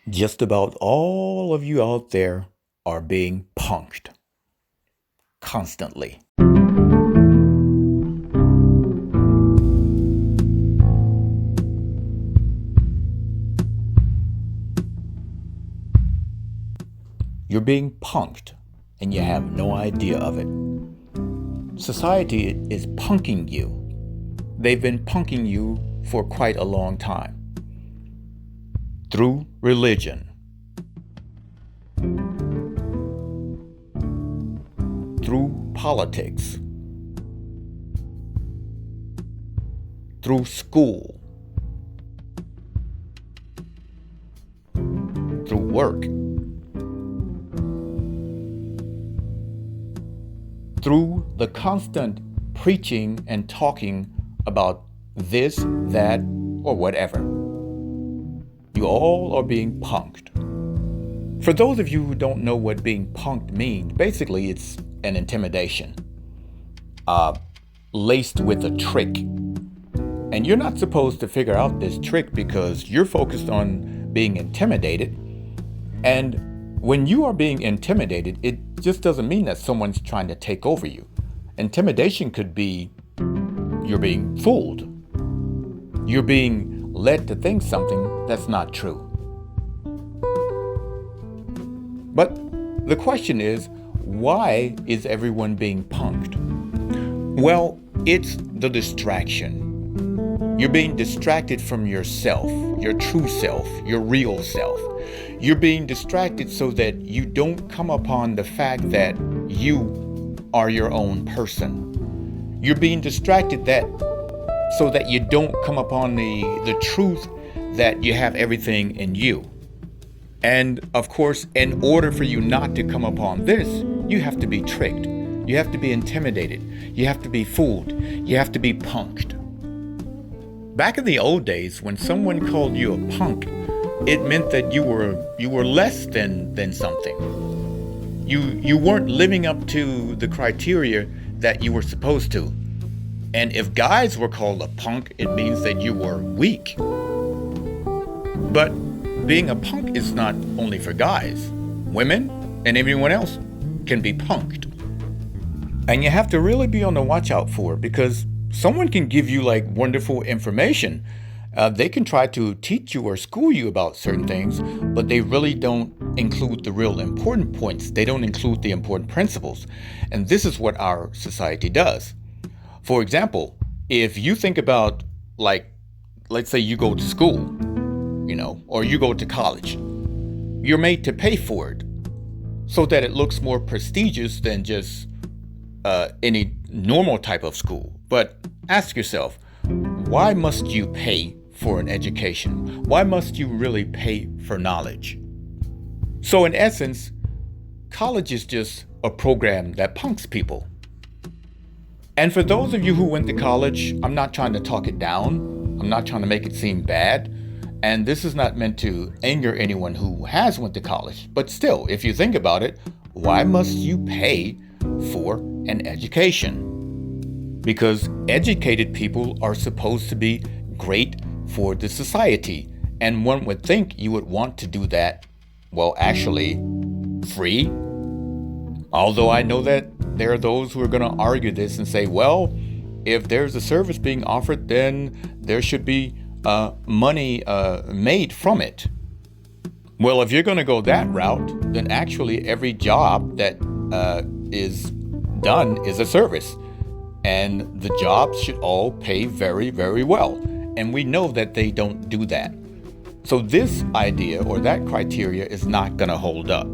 Just about all of you out there are being punked constantly. You're being punked and you have no idea of it. Society is punking you. They've been punking you for quite a long time. Through religion, through politics, through school, through work, through the constant preaching and talking about this, that, or whatever. You all are being punked. For those of you who don't know what being punked means, basically it's an intimidation, laced with a trick. And you're not supposed to figure out this trick because you're focused on being intimidated. And when you are being intimidated, it just doesn't mean that someone's trying to take over you. Intimidation could be you're being fooled. You're being led to think something that's not true. But the question is, why is everyone being punked? Well, it's the distraction. You're being distracted from yourself, your true self, your real self. You're being distracted so that you don't come upon the fact that you are your own person. You're being distracted so that you don't come upon the truth that you have everything in you. And of course, in order for you not to come upon this, you have to be tricked. You have to be intimidated. You have to be fooled. You have to be punked. Back in the old days, when someone called you a punk, it meant that you were less than something. You weren't living up to the criteria that you were supposed to. And if guys were called a punk, it means that you were weak. But being a punk is not only for guys. Women and everyone else can be punked. And you have to really be on the watch out for it because someone can give you like wonderful information. They can try to teach you or school you about certain things, but they really don't include the real important points. They don't include the important principles. And this is what our society does. For example, if you think about, like, let's say you go to school, or you go to college, you're made to pay for it so that it looks more prestigious than just any normal type of school. But ask yourself, why must you pay for an education? Why must you really pay for knowledge? So in essence, college is just a program that punks people. And for those of you who went to college, I'm not trying to talk it down. I'm not trying to make it seem bad. And this is not meant to anger anyone who has went to college. But still, if you think about it, why must you pay for an education? Because educated people are supposed to be great for the society. And one would think you would want to do that, well, actually, free. Although I know that there are those who are going to argue this and say, well, if there's a service being offered, then there should be money made from it. Well, if you're going to go that route, then actually every job that is done is a service. And the jobs should all pay very, very well. And we know that they don't do that. So this idea or that criteria is not going to hold up.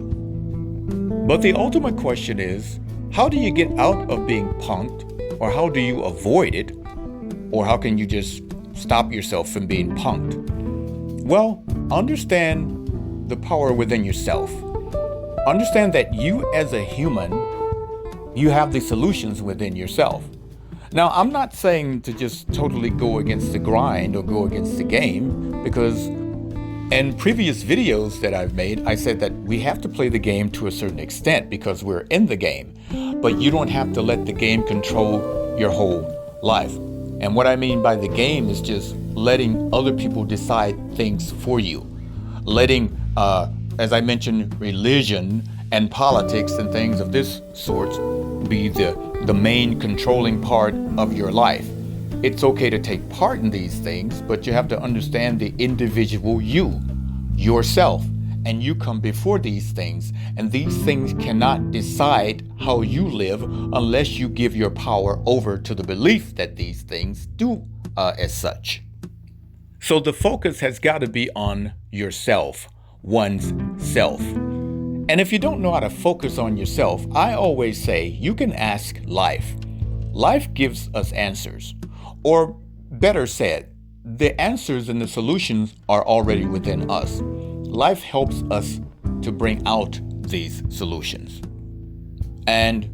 But the ultimate question is, how do you get out of being punked? Or how do you avoid it? Or how can you just stop yourself from being punked? Well, understand the power within yourself. Understand that you as a human, you have the solutions within yourself. Now, I'm not saying to just totally go against the grind or go against the game, because in previous videos that I've made, I said that we have to play the game to a certain extent because we're in the game, but you don't have to let the game control your whole life. And what I mean by the game is just letting other people decide things for you, letting as I mentioned, religion and politics and things of this sort be the main controlling part of your life. It's okay to take part in these things, but you have to understand the individual you, yourself, and you come before these things, and these things cannot decide how you live unless you give your power over to the belief that these things do as such. So the focus has got to be on yourself, one's self. And if you don't know how to focus on yourself, I always say you can ask life. Life gives us answers. Or better said, the answers and the solutions are already within us. Life helps us to bring out these solutions. And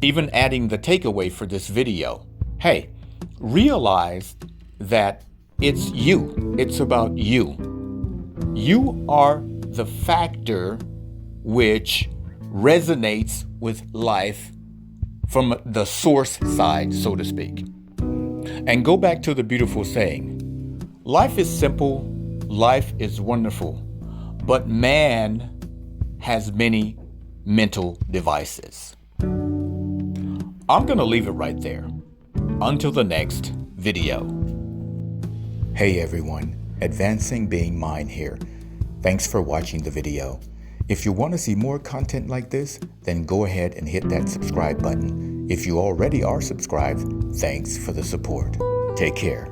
even adding the takeaway for this video, hey, realize that it's you. It's about you. You are the factor which resonates with life from the source side, so to speak. And go back to the beautiful saying, life is simple, life is wonderful, but man has many mental devices. I'm going to leave it right there. Until the next video. Hey everyone, Advancing Being Mind here. Thanks for watching the video. If you want to see more content like this, then go ahead and hit that subscribe button. If you already are subscribed, thanks for the support. Take care.